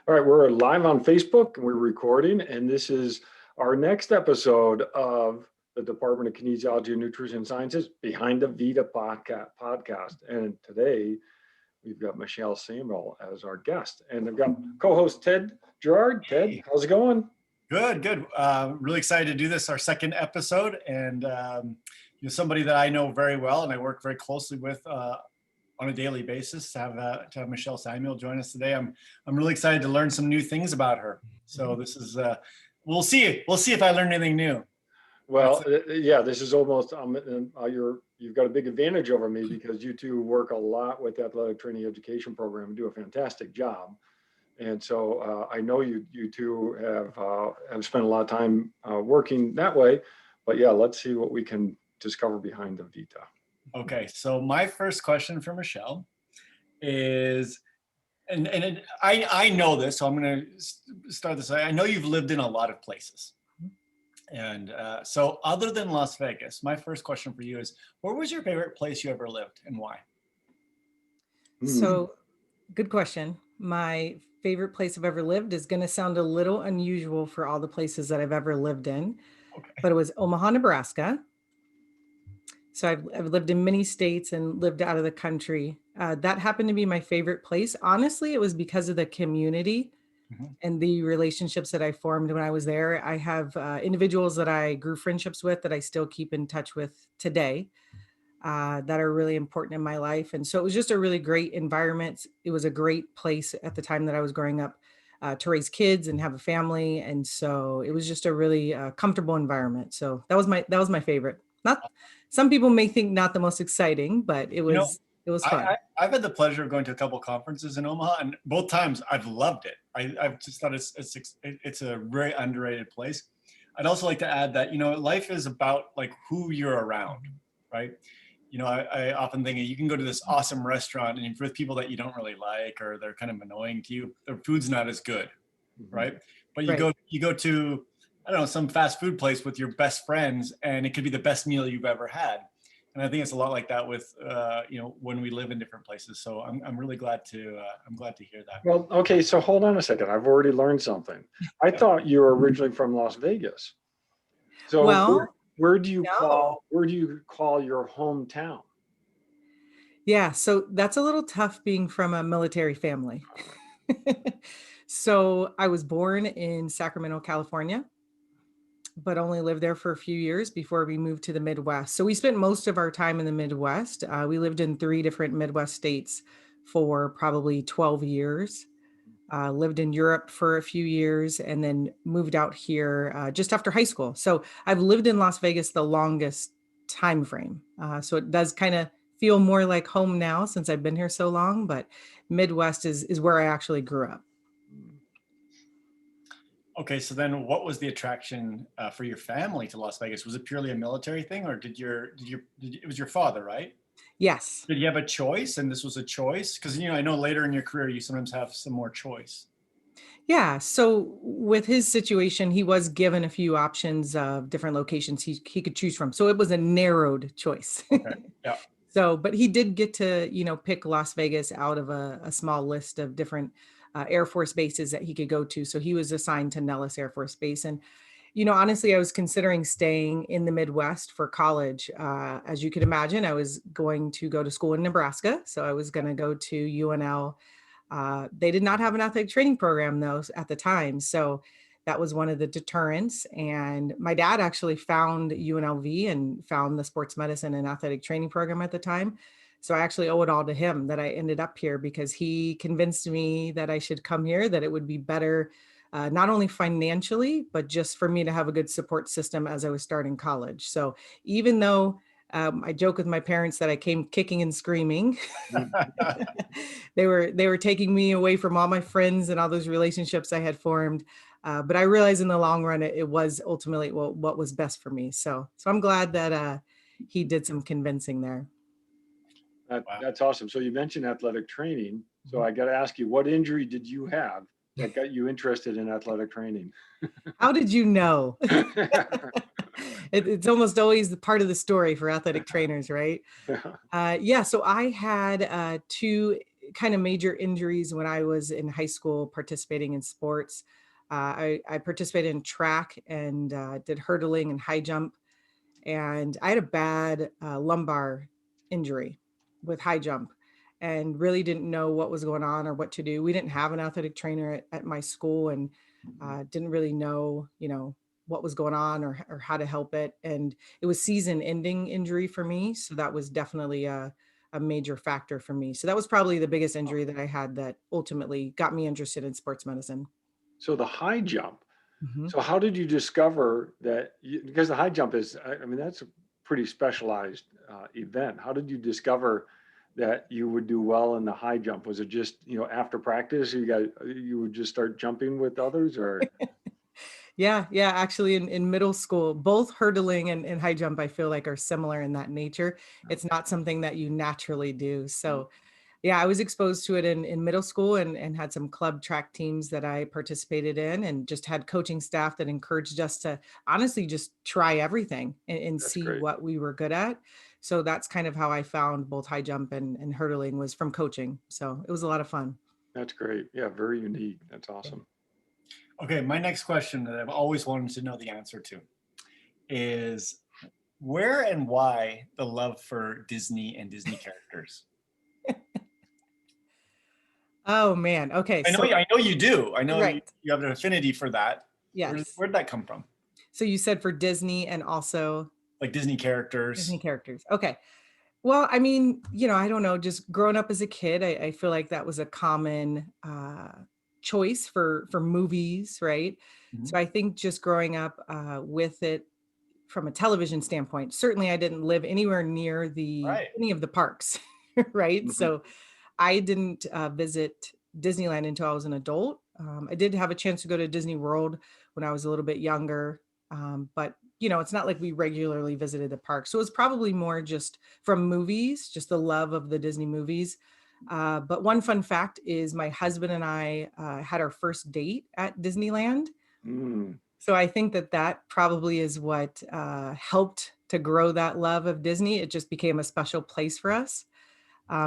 All right, we're live on Facebook and we're recording, and this is our next episode of the Department of Kinesiology and Nutrition Sciences Behind the Vita podcast. And today we've got Michelle Samuel as our guest, and I've got co-host Ted Girouard. Ted, how's it going? Good. Really excited to do this, our second episode, and you're somebody that I know very well and I work very closely with on a daily basis. To have Michelle Samuel join us today, I'm really excited to learn some new things about her. So this is we'll see if I learn anything new. Well, yeah, this is almost you've got a big advantage over me because you two work a lot with the athletic training education program and do a fantastic job. And so I know you two have spent a lot of time working that way. But yeah, let's see what we can discover behind the Vita. Okay, so my first question for Michelle is, and I know this, so I'm going to start this. I know you've lived in a lot of places. And so other than Las Vegas, my first question for you is, where was your favorite place you ever lived and why? So good question. My favorite place I've ever lived is going to sound a little unusual for all the places that I've ever lived in, but it was Omaha, Nebraska. So I've lived in many states and lived out of the country. That happened to be my favorite place. Honestly, it was because of the community and the relationships that I formed when I was there. I have individuals that I grew friendships with that I still keep in touch with today that are really important in my life. And so it was just a really great environment. It was a great place at the time that I was growing up to raise kids and have a family. And so it was just a really comfortable environment. So that was my favorite. Some people may think not the most exciting, but it was fun. I've had the pleasure of going to a couple of conferences in Omaha, and both times I've loved it. I've just thought it's a very underrated place. I'd also like to add that, life is about like who you're around, right? I often think you can go to this awesome restaurant and with people that you don't really like or they're kind of annoying to you, their food's not as good, right? But you go to, I don't know, some fast food place with your best friends and it could be the best meal you've ever had. And I think it's a lot like that with, when we live in different places. So I'm really glad to hear that. Well, okay, so hold on a second. I've already learned something. I thought you were originally from Las Vegas. So where do you call your hometown? Yeah, so that's a little tough being from a military family. So I was born in Sacramento, California, but only lived there for a few years before we moved to the Midwest. So we spent most of our time in the Midwest. We lived in 3 different Midwest states for probably 12 years. Lived in Europe for a few years and then moved out here just after high school. So I've lived in Las Vegas the longest time frame. So it does kind of feel more like home now since I've been here so long, but Midwest is where I actually grew up. Okay, so then what was the attraction for your family to Las Vegas? Was it purely a military thing, or it was your father, right? Yes. Did you have a choice, and this was a choice? Because, I know later in your career, you sometimes have some more choice. Yeah. So with his situation, he was given a few options of different locations he could choose from. So it was a narrowed choice. Okay. Yeah. So, but he did get to, pick Las Vegas out of a small list of different Air Force bases that he could go to. So he was assigned to Nellis Air Force Base. And, honestly, I was considering staying in the Midwest for college. As you could imagine, I was going to go to school in Nebraska. So I was going to go to UNL. They did not have an athletic training program, though, at the time. So that was one of the deterrents. And my dad actually found UNLV and found the sports medicine and athletic training program at the time. So I actually owe it all to him that I ended up here because he convinced me that I should come here, that it would be better, not only financially, but just for me to have a good support system as I was starting college. So even though I joke with my parents that I came kicking and screaming, they were taking me away from all my friends and all those relationships I had formed. But I realized in the long run, it was ultimately what was best for me. So I'm glad that he did some convincing there. That's awesome. So you mentioned athletic training. So I got to ask you, what injury did you have that got you interested in athletic training? How did you know? It's almost always the part of the story for athletic trainers, right? So I had 2 kind of major injuries when I was in high school participating in sports. I participated in track and did hurdling and high jump. And I had a bad lumbar injury with high jump and really didn't know what was going on or what to do. We didn't have an athletic trainer at my school, and didn't really know, what was going on or how to help it. And it was season ending injury for me. So that was definitely a major factor for me. So that was probably the biggest injury that I had that ultimately got me interested in sports medicine. So the high jump. Mhm. So how did you discover that? Because the high jump is, I mean, that's a pretty specialized event. How did you discover that you would do well in the high jump? Was it just, after practice, you would just start jumping with others, or? Yeah, yeah. Actually, in middle school, both hurdling and high jump, I feel like are similar in that nature. It's not something that you naturally do. Mm, So, yeah, I was exposed to it in middle school and had some club track teams that I participated in, and just had coaching staff that encouraged us to honestly just try everything and that's see great. what we were good at. So that's kind of how I found both high jump and hurdling, was from coaching. So it was a lot of fun. That's great. Yeah, very unique. That's awesome. Okay, my next question that I've always wanted to know the answer to is where and why the love for Disney and Disney characters? Oh man. Okay. So I know you do. I know right. you have an affinity for that. Yes. Where'd that come from? So you said for Disney and also Like Disney Disney characters. characters. Okay. Well, I mean, I don't know, just growing up as a kid, I feel like that was a common choice for movies, right? Mhm. So I think just growing up with it from a television standpoint, certainly I didn't live anywhere near Right. any of the parks, right? Mhm. So I didn't visit Disneyland until I was an adult. I did have a chance to go to Disney World when I was a little bit younger, but it's not like we regularly visited the park. So it was probably more just from movies, just the love of the Disney movies. But one fun fact is my husband and I had our first date at Disneyland. Mm, So I think that probably is what helped to grow that love of Disney. It just became a special place for us.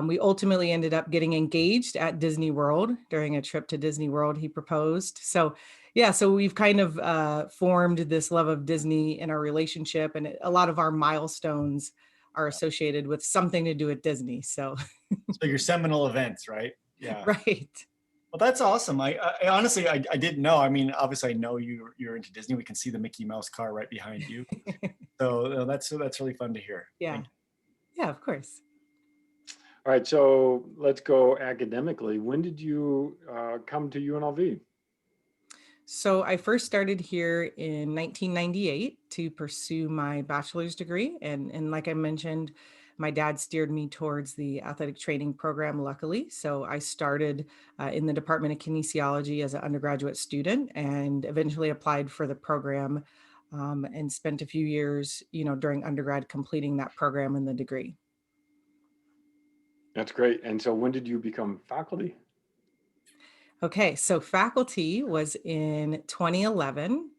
We ultimately ended up getting engaged at Disney World during a trip to Disney World. He proposed. So, yeah, so we've kind of formed this love of Disney in our relationship, and a lot of our milestones are associated with something to do with Disney. So, So your seminal events, right? Yeah. right. Well, that's awesome. I honestly, I didn't know. I mean, obviously, I know you're into Disney. We can see the Mickey Mouse car right behind you. So that's really fun to hear. Yeah. Thank Yeah, of course. all right, so let's go academically. When did you come to UNLV? So I first started here in 1998 to pursue my bachelor's degree. And like I mentioned, my dad steered me towards the athletic training program, luckily. So I started in the Department of Kinesiology as an undergraduate student, and eventually applied for the program, and spent a few years, during undergrad completing that program and the degree. That's great. And so when did you become faculty? Okay, so faculty was in 2011.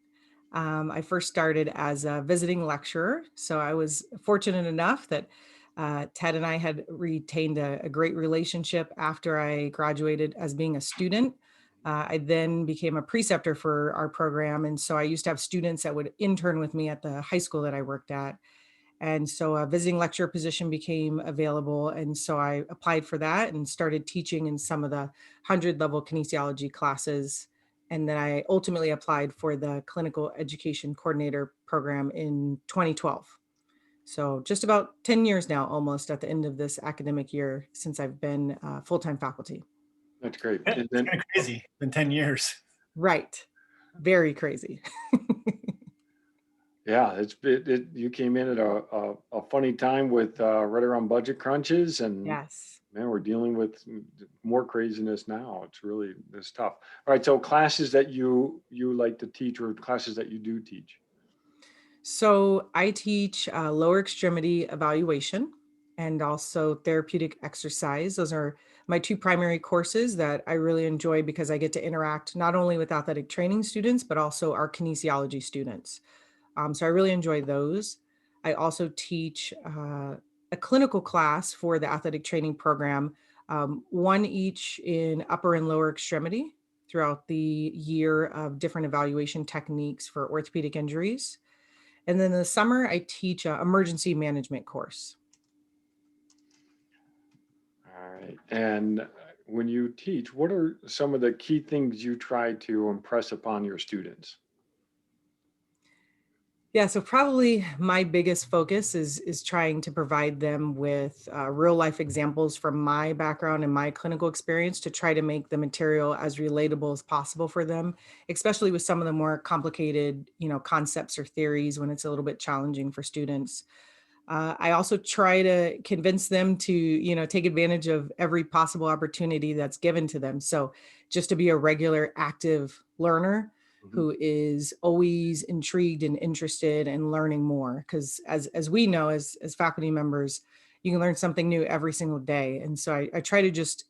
I first started as a visiting lecturer. So I was fortunate enough that Ted and I had retained a great relationship after I graduated as being a student. I then became a preceptor for our program. And so I used to have students that would intern with me at the high school that I worked at. And so a visiting lecturer position became available. And so I applied for that and started teaching in some of the 100 level kinesiology classes. And then I ultimately applied for the clinical education coordinator program in 2012. So just about 10 years now, almost at the end of this academic year, since I've been full-time faculty. That's great. you. And It's then, kind of crazy. It's been 10 years. Right. Very crazy. yeah, you came in at a funny time with right around budget crunches, and Yes. man, we're dealing with more craziness now. It's tough. All right, so classes that you like to teach, or classes that you do teach. So I teach lower extremity evaluation and also therapeutic exercise. Those are my two primary courses that I really enjoy because I get to interact not only with athletic training students, but also our kinesiology students. So I really enjoy those. I also teach a clinical class for the athletic training program one each in upper and lower extremity throughout the year of different evaluation techniques for orthopedic injuries. And then in the summer, I teach an emergency management course. All right. And when you teach, what are some of the key things you try to impress upon your students? Yeah, so probably my biggest focus is trying to provide them with real life examples from my background and my clinical experience to try to make the material as relatable as possible for them, especially with some of the more complicated, concepts or theories when it's a little bit challenging for students. I also try to convince them to, take advantage of every possible opportunity that's given to them. So just to be a regular active learner Mhm. who is always intrigued and interested in learning more. Because as we know, as faculty members, you can learn something new every single day. And so I try to just,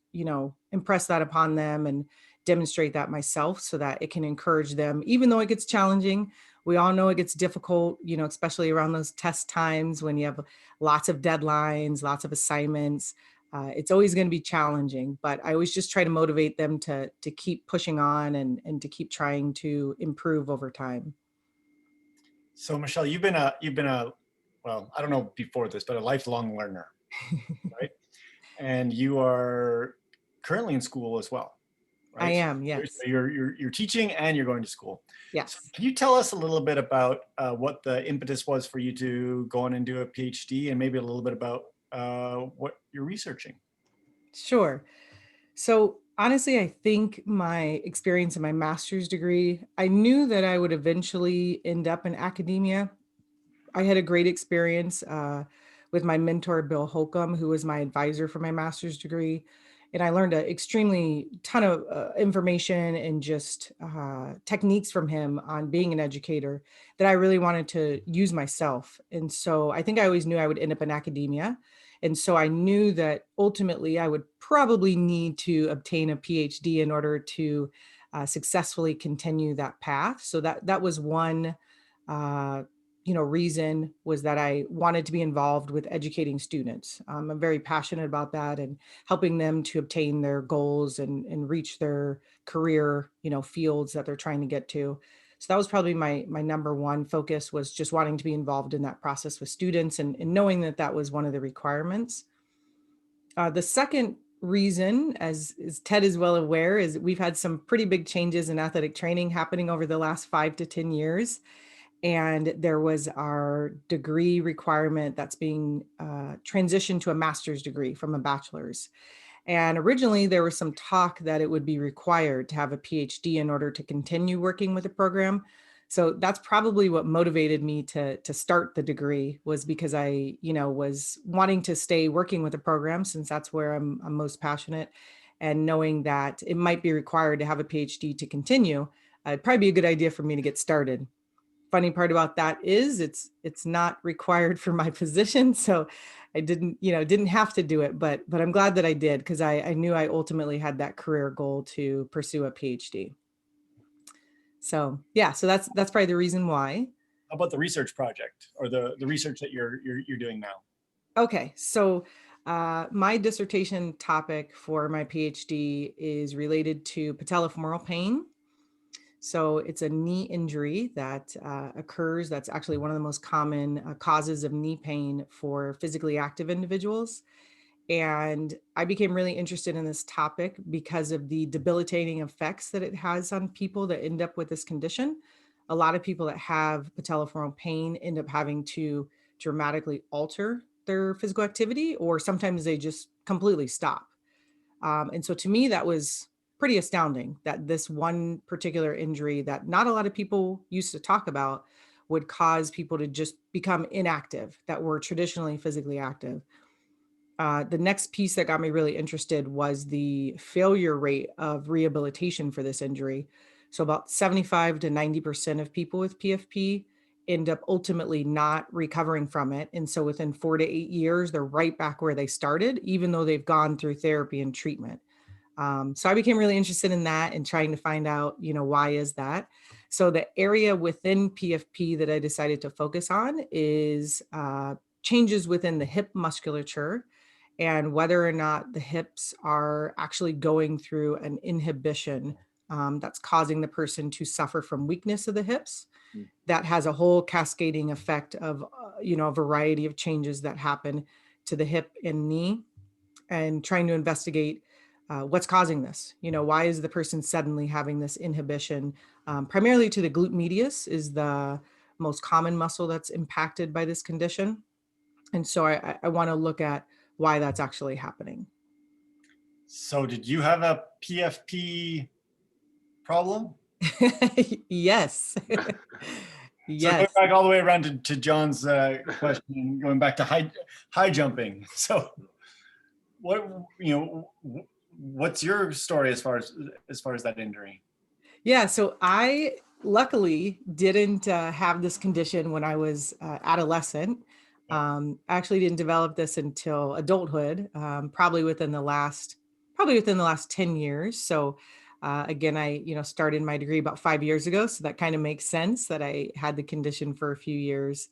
impress that upon them and demonstrate that myself so that it can encourage them, even though it gets challenging. We all know it gets difficult, especially around those test times when you have lots of deadlines, lots of assignments. It's always going to be challenging, but I always just try to motivate them to keep pushing on and to keep trying to improve over time. So Michelle, you've been a well, I don't know before this, but a lifelong learner, right? And you are currently in school as well, I right? So am, yes. you're teaching and you're going to school. So Yes. can you tell us a little bit about what the impetus was for you to go on and do a PhD, and maybe a little bit about what you're researching? Sure. So honestly, I think my experience in my master's degree, I knew that I would eventually end up in academia. I had a great experience with my mentor, Bill Holcomb, who was my advisor for my master's degree. And I learned an extremely ton of information and just techniques from him on being an educator that I really wanted to use myself. And so I think I always knew I would end up in academia. And so I knew that ultimately I would probably need to obtain a PhD in order to successfully continue that path. So that was one uh, reason, was that I wanted to be involved with educating students. I'm very passionate about that and helping them to obtain their goals and reach their career, fields that they're trying to get to. So that was probably my number one focus, was just wanting to be involved in that process with students and knowing that that was one of the requirements. The second reason, as Ted is well aware, is we've had some pretty big changes in athletic training happening over the last 5 to 10 years. And there was our degree requirement that's being transitioned to a master's degree from a bachelor's. And originally there was some talk that it would be required to have a PhD in order to continue working with the program. So that's probably what motivated me to start the degree, was because I, was wanting to stay working with the program, since that's where I'm most passionate, and knowing that it might be required to have a PhD to continue. It'd probably be a good idea for me to get started. Funny part about that is it's not required for my position. So I didn't have to do it, but I'm glad that I did, because I knew I ultimately had that career goal to pursue a PhD. So yeah, so that's probably the reason why. How about the research project, or the research that you're doing now? Okay, so my dissertation topic for my PhD is related to patellofemoral pain. So it's a knee injury that occurs. That's actually one of the most common causes of knee pain for physically active individuals. And I became really interested in this topic because of the debilitating effects that it has on people that end up with this condition. A lot of people that have patellofemoral pain end up having to dramatically alter their physical activity, or sometimes they just completely stop. And so to me, that was pretty astounding, that this one particular injury that not a lot of people used to talk about would cause people to just become inactive that were traditionally physically active. The next piece that got me really interested was the failure rate of rehabilitation for this injury. So about 75 to 90% of people with PFP end up ultimately not recovering from it. And so within 4 to 8 years, they're right back where they started, even though they've gone through therapy and treatment. So I became really interested in that and trying to find out, why is that? So the area within PFP that I decided to focus on is changes within the hip musculature and whether or not the hips are actually going through an inhibition that's causing the person to suffer from weakness of the hips. Mm. That has a whole cascading effect of, a variety of changes that happen to the hip and knee, and trying to investigate what's causing this. Why is the person suddenly having this inhibition? Primarily to the glute medius is the most common muscle that's impacted by this condition. And so I want to look at why that's actually happening. So did you have a PFP problem? Yes. So going Yes. back all the way around to John's question, going back to high jumping. So what's your story as far as that injury? Yeah. So I luckily didn't have this condition when I was adolescent. I actually didn't develop this until adulthood, probably within the last 10 years. So again, I, started my degree about 5 years ago. So that kind of makes sense that I had the condition for a few years.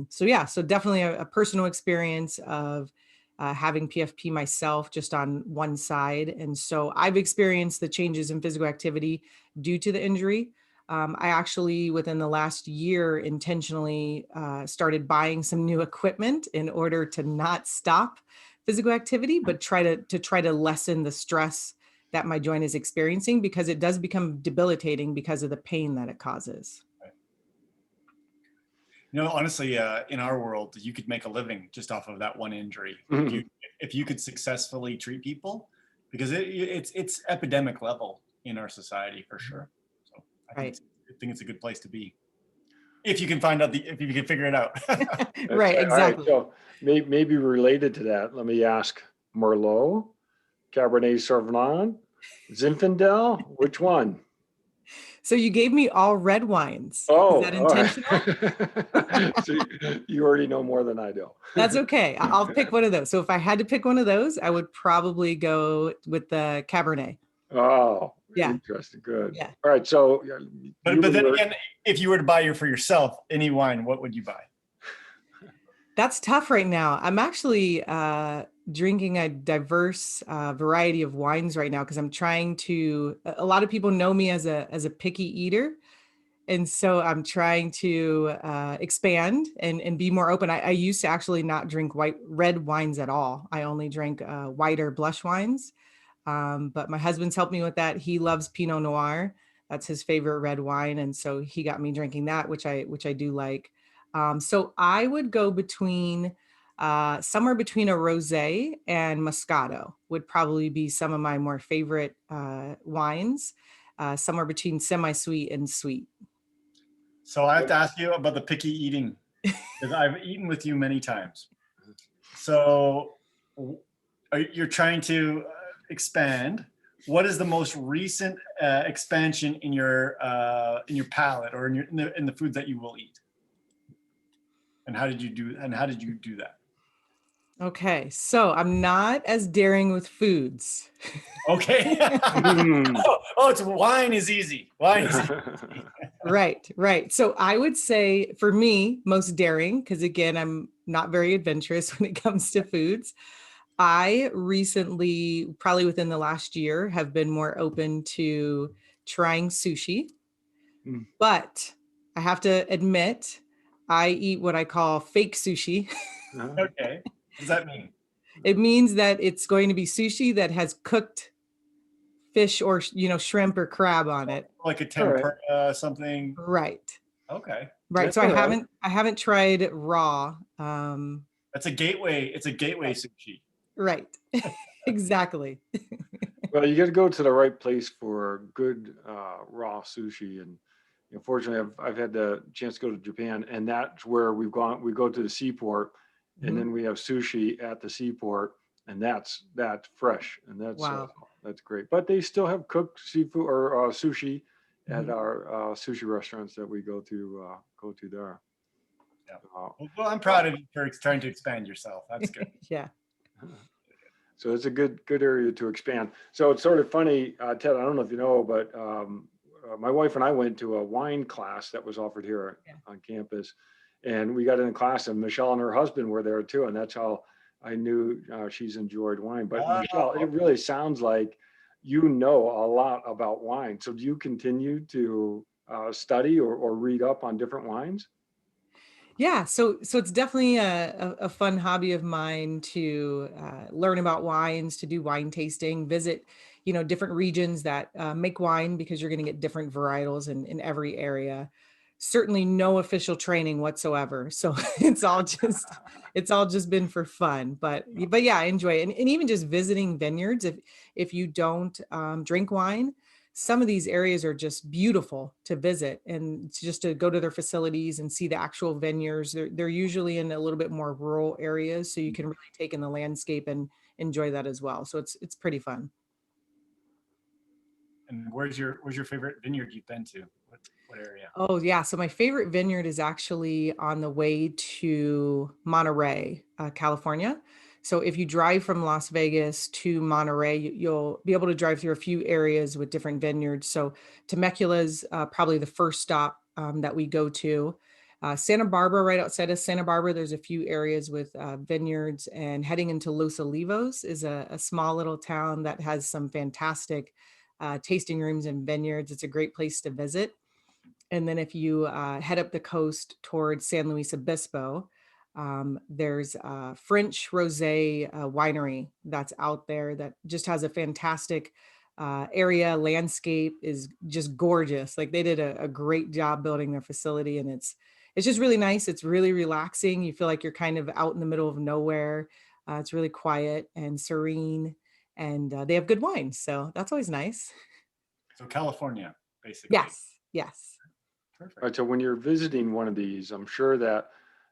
So definitely a personal experience of having PFP myself, just on one side. And so I've experienced the changes in physical activity due to the injury. I actually, within the last year, intentionally started buying some new equipment in order to not stop physical activity, but try to lessen the stress that my joint is experiencing, because it does become debilitating because of the pain that it causes. Honestly, in our world, you could make a living just off of that one injury if you could successfully treat people, because it's epidemic level in our society for sure. So I think it's a good place to be if you can if you can figure it out. Right, exactly. All right, so maybe related to that, let me ask: Merlot, Cabernet Sauvignon, Zinfandel, which one? So you gave me all red wines. Oh, Is that all intentional? right. So you already know more than I do. That's okay. I'll pick one of those. So if I had to pick one of those, I would probably go with the Cabernet. Oh, Yeah. interesting. Good. Yeah. All right. So, but then again, if you were to buy for yourself any wine, what would you buy? That's tough right now. I'm actually drinking a diverse variety of wines right now, because I'm trying to. A lot of people know me as a picky eater, and so I'm trying to expand and be more open. I used to actually not drink red wines at all. I only drank whiter blush wines. But my husband's helped me with that. He loves Pinot Noir. That's his favorite red wine, and so he got me drinking that, which I do like. So I would go between somewhere between a rosé and Moscato would probably be some of my more favorite wines. Somewhere between semi-sweet and sweet. So I have to ask you about the picky eating, because I've eaten with you many times. So you're trying to expand. What is the most recent expansion in your palate, or in the foods that you will eat? And how did you do that? Okay, so I'm not as daring with foods. Okay. It's wine is easy. Wine is easy. Right. So I would say, for me, most daring, because again, I'm not very adventurous when it comes to foods. I recently, probably within the last year, have been more open to trying sushi. But I have to admit, I eat what I call fake sushi. Okay. What does that mean? It means that it's going to be sushi that has cooked fish or shrimp or crab on it. Like a tempura, something. Right. Okay. Right. That's So all right. I haven't tried raw. That's a gateway. It's a gateway sushi. Right. Exactly. Well, you got to go to the right place for good raw sushi. And fortunately, I've had the chance to go to Japan, and that's where we've gone. We go to the seaport, and then we have sushi at the seaport, and that's fresh, and that's great. But they still have cooked seafood or sushi at our sushi restaurants that we go to there. Yeah. Well, I'm proud of you for trying to expand yourself. That's good. Yeah. So it's a good area to expand. So it's sort of funny, Ted, I don't know if you know, but my wife and I went to a wine class that was offered here on campus, and we got in a class, and Michelle and her husband were there too. And that's how I knew she's enjoyed wine. But Oh, Michelle, it really sounds like you know a lot about wine. So do you continue to study or read up on different wines? Yeah, so it's definitely a fun hobby of mine to learn about wines, to do wine tasting, visit, different regions that make wine because you're going to get different varietals in every area. Certainly no official training whatsoever. So it's all just been for fun. But yeah, I enjoy it. And even just visiting vineyards, if you don't drink wine, some of these areas are just beautiful to visit and just to go to their facilities and see the actual vineyards. They're usually in a little bit more rural areas, so you can really take in the landscape and enjoy that as well. So it's pretty fun. and where's your favorite vineyard you've been to? What area? Oh yeah, so my favorite vineyard is actually on the way to Monterey, California. So if you drive from Las Vegas to Monterey, you'll be able to drive through a few areas with different vineyards. So Temecula's probably the first stop that we go to. Santa Barbara, right outside of Santa Barbara, there's a few areas with vineyards, and heading into Los Olivos is a small little town that has some fantastic tasting rooms and vineyards. It's a great place to visit. And then if you head up the coast towards San Luis Obispo, there's a French rosé winery that's out there that just has a fantastic area. Landscape is just gorgeous. Like they did a great job building their facility, and it's just really nice. It's really relaxing. You feel like you're kind of out in the middle of nowhere. It's really quiet and serene, and they have good wine, so that's always nice. So California, basically. Yes, yes. Perfect. All right, so when you're visiting one of these, I'm sure that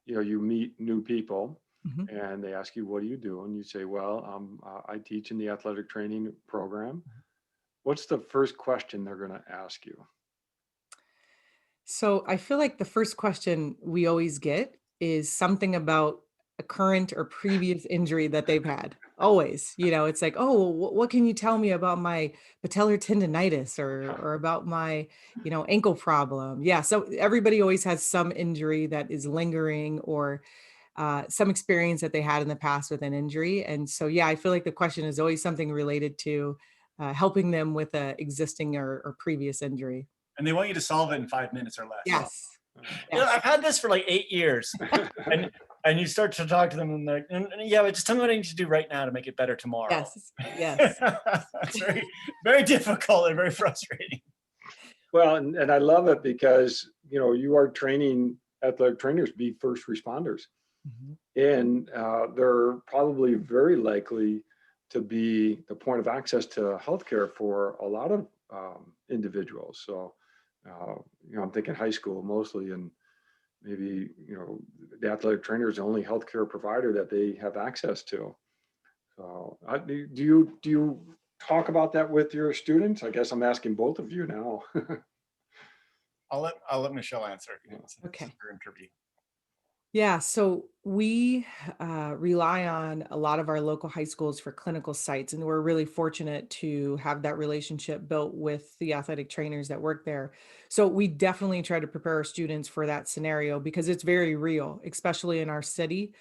you meet new people Mhm. and they ask you, what do you do? And you say, well, I teach in the athletic training program. What's the first question they're going to ask you? So I feel like the first question we always get is something about a current or previous injury that they've had. Always, it's like, oh, what can you tell me about my patellar tendonitis or about my, ankle problem? Yeah. So everybody always has some injury that is lingering or some experience that they had in the past with an injury. And so, yeah, I feel like the question is always something related to helping them with a existing or previous injury. And they want you to solve it in 5 minutes or less. Yes. I've had this for like 8 years. and and you start to talk to them and they're like, yeah, but just tell me what I need to do right now to make it better tomorrow. Yes. Yes. It's very, very difficult and very frustrating. Well, and I love it because, you are training athletic trainers to be first responders. Mhm. And they're probably very likely to be the point of access to healthcare for a lot of individuals. So, I'm thinking high school mostly, and maybe, the athletic trainer is the only healthcare provider that they have access to. So, do you talk about that with your students? I guess I'm asking both of you now. I'll let Michelle answer. Okay. It's her interview. Yeah, so we rely on a lot of our local high schools for clinical sites, and we're really fortunate to have that relationship built with the athletic trainers that work there. So we definitely try to prepare our students for that scenario because it's very real, especially in our city.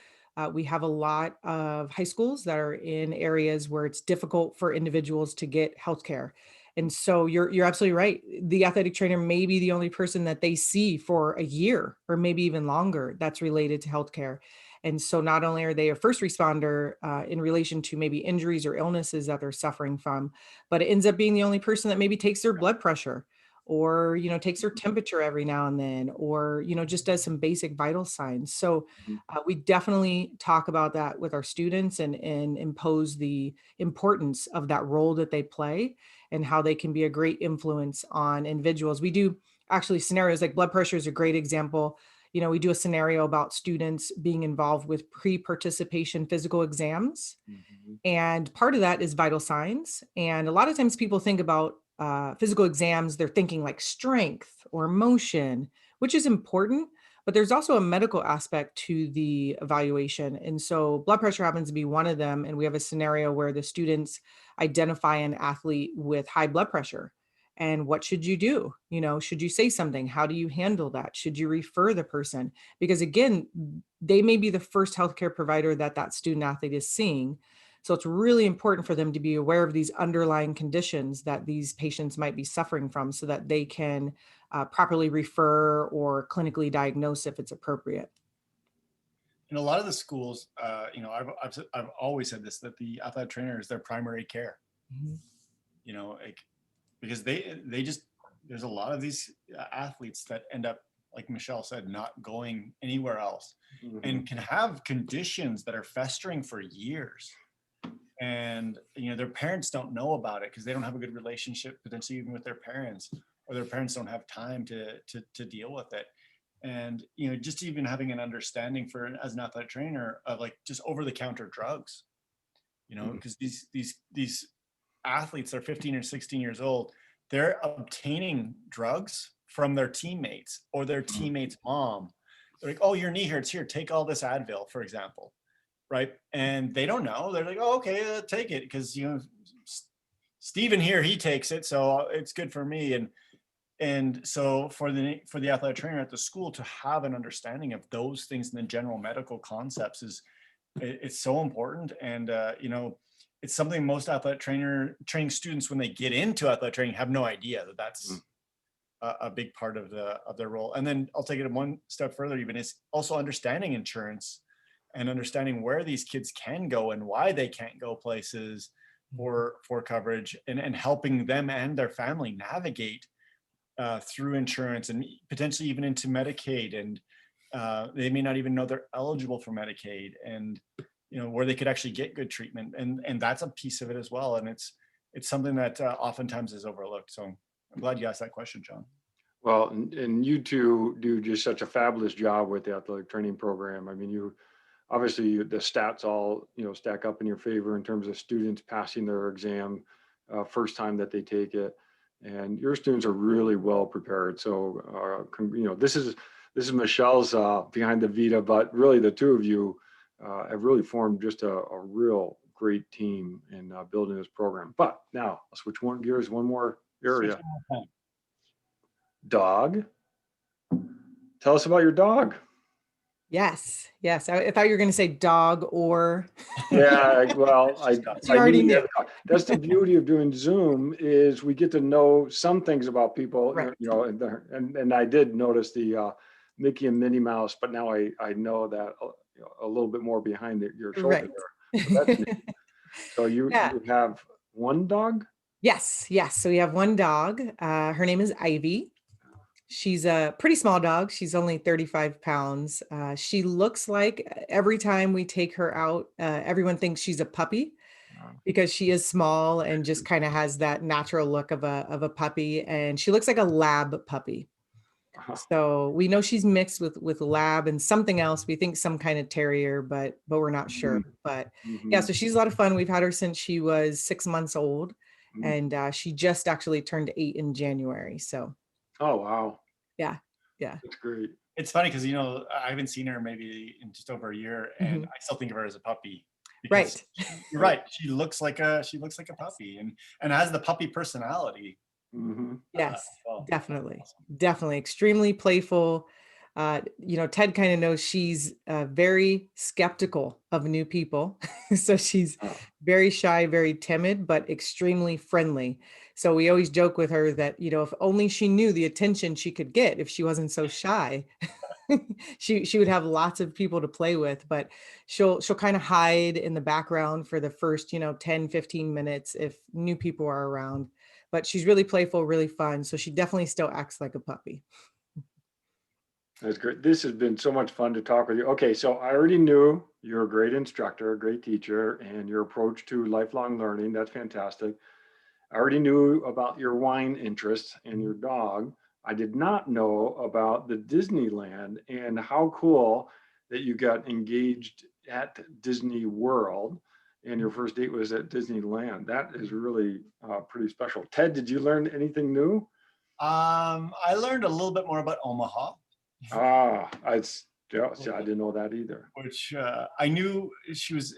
We have a lot of high schools that are in areas where it's difficult for individuals to get healthcare. And so you're absolutely right. The athletic trainer may be the only person that they see for a year or maybe even longer that's related to healthcare. And so not only are they a first responder in relation to maybe injuries or illnesses that they're suffering from, but it ends up being the only person that maybe takes their blood pressure or, takes their temperature every now and then, or, just does some basic vital signs. So we definitely talk about that with our students and impose the importance of that role that they play and how they can be a great influence on individuals. We do actually scenarios like blood pressure is a great example. We do a scenario about students being involved with pre-participation physical exams. Mhm. And part of that is vital signs. And a lot of times people think about physical exams, they're thinking like strength or motion, which is important, but there's also a medical aspect to the evaluation. And so blood pressure happens to be one of them. And we have a scenario where the students identify an athlete with high blood pressure. And what should you do? Should you say something? How do you handle that? Should you refer the person? Because again, they may be the first healthcare provider that student athlete is seeing. So it's really important for them to be aware of these underlying conditions that these patients might be suffering from, so that they can properly refer or clinically diagnose if it's appropriate. In a lot of the schools, I've always said this, that the athletic trainer is their primary care. Like, because they just, there's a lot of these athletes that end up, like Michelle said, not going anywhere else, and can have conditions that are festering for years. And, their parents don't know about it because they don't have a good relationship, potentially even with their parents, or their parents don't have time to deal with it. And, just even having an understanding as an athletic trainer of like just over-the-counter drugs, because these athletes are 15 or 16 years old, they're obtaining drugs from their teammates or their teammates' mom. They're like, oh, your knee hurts, here, take all this Advil, for example. Right. And they don't know. They're like, oh, okay, take it. Because, Steven here, he takes it, so it's good for me. And so for the athletic trainer at the school to have an understanding of those things and the general medical concepts it's so important. And, it's something most athletic training students, when they get into athletic training, have no idea that that's a big part of their role. And then I'll take it one step further, even, is also understanding insurance and understanding where these kids can go and why they can't go places for coverage, and helping them and their family navigate through insurance and potentially even into Medicaid. And they may not even know they're eligible for Medicaid, and where they could actually get good treatment. And that's a piece of it as well. And it's something that oftentimes is overlooked. So I'm glad you asked that question, John. Well, and you two do just such a fabulous job with the athletic training program. I mean, obviously the stats all, stack up in your favor in terms of students passing their exam first time that they take it. And your students are really well prepared. So, this is Michelle's behind the Vita, but really the two of you have really formed just a real great team in building this program. But now I'll switch gears one more area. Dog. Tell us about your dog. Yes. I thought you were going to say dog or. Yeah, well, I already knew. That's the beauty of doing Zoom, is we get to know some things about people, right. And I did notice the Mickey and Minnie Mouse, but now I know that a little bit more behind your shoulder right. there. So that's neat. So you have one dog? Yes. So we have one dog. Her name is Ivy. She's a pretty small dog. She's only 35 pounds. She looks like, every time we take her out, everyone thinks she's a puppy, because she is small and just kind of has that natural look of a puppy. And she looks like a lab puppy. So we know she's mixed with lab and something else. We think some kind of terrier, but we're not sure. But yeah, so she's a lot of fun. We've had her since she was 6 months old, and she just actually turned 8 in January. So. Oh, wow. Yeah. That's great. It's funny because, I haven't seen her maybe in just over a year, and I still think of her as a puppy. Right. You're right. She looks like a puppy, and has the puppy personality. Yes, definitely. Definitely. Extremely playful. Ted kind of knows she's very skeptical of new people. So she's very shy, very timid, but extremely friendly. So we always joke with her that, if only she knew the attention she could get if she wasn't so shy, she would have lots of people to play with. But she'll kind of hide in the background for the first, 10, 15 minutes if new people are around. But she's really playful, really fun. So she definitely still acts like a puppy. That's great. This has been so much fun to talk with you. Okay, so I already knew you're a great instructor, a great teacher, and your approach to lifelong learning. That's fantastic. I already knew about your wine interests and your dog. I did not know about the Disneyland, and how cool that you got engaged at Disney World and your first date was at Disneyland. That is really pretty special. Ted, did you learn anything new? I learned a little bit more about Omaha. I didn't know that either. Which I knew she was,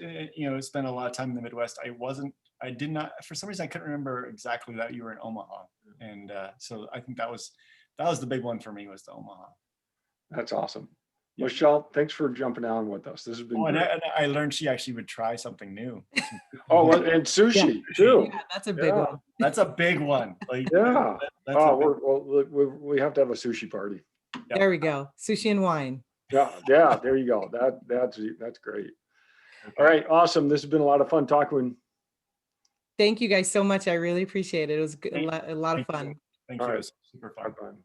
spent a lot of time in the Midwest. I wasn't I did not, for some reason, I couldn't remember exactly that you were in Omaha. And so I think that was the big one for me, was the Omaha. That's awesome. Yeah. Michelle, thanks for jumping on with us. This has been And great. I learned she actually would try something new. Oh, well, and sushi too. Yeah, that's a big one. That's a big one. Like, Yeah. that's a big- We have to have a sushi party. Yeah. There we go. Sushi and wine. Yeah, there you go. That's great. All right, awesome. This has been a lot of fun talking. Thank you guys so much. I really appreciate it. It was a lot of Thank you. fun. Thank All you. right. It was super fun. Bye-bye.